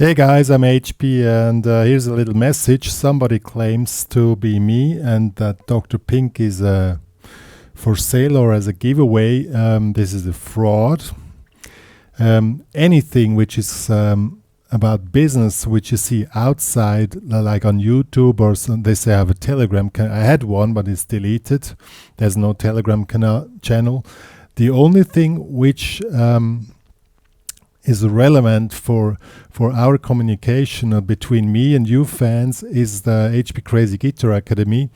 Hey guys, I'm HP and here's a little message. Somebody claims to be me and that Dr. Pink is for sale or as a giveaway. This is a fraud. Anything which is about business, which you see outside, like on YouTube or they say I have a Telegram. I had one, but it's deleted. There's no Telegram channel. The only thing which is relevant for our communication between me and you fans is the HPCrazy Guitar Academy.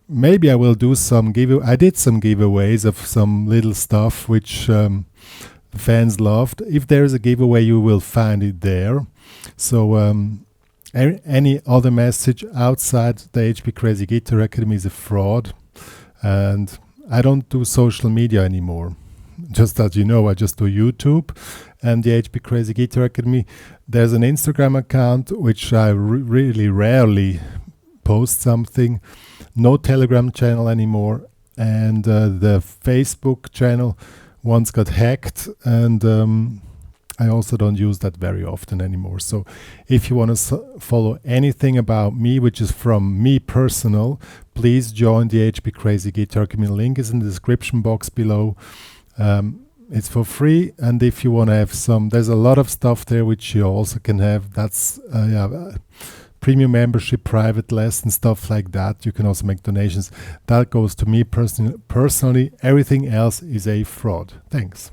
Maybe I will do some I did some giveaways of some little stuff which fans loved. If there is a giveaway, you will find it there. So any other message outside the HPCrazy Guitar Academy is a fraud, and I don't do social media anymore. Just as you know, I just do YouTube and the HPCrazy Guitar Academy. There's an Instagram account which I really rarely post something. No Telegram channel anymore, and the Facebook channel once got hacked, and I also don't use that very often anymore. So if you want to follow anything about me, which is from me personal, please join the HPCrazy Guitar Academy. Link is in the description box below. It's for free, and if you want to have there's a lot of stuff there which you also can have. That's premium membership, private lessons, stuff like that. You can also make donations. That goes to me personally. Everything else is a fraud. Thanks.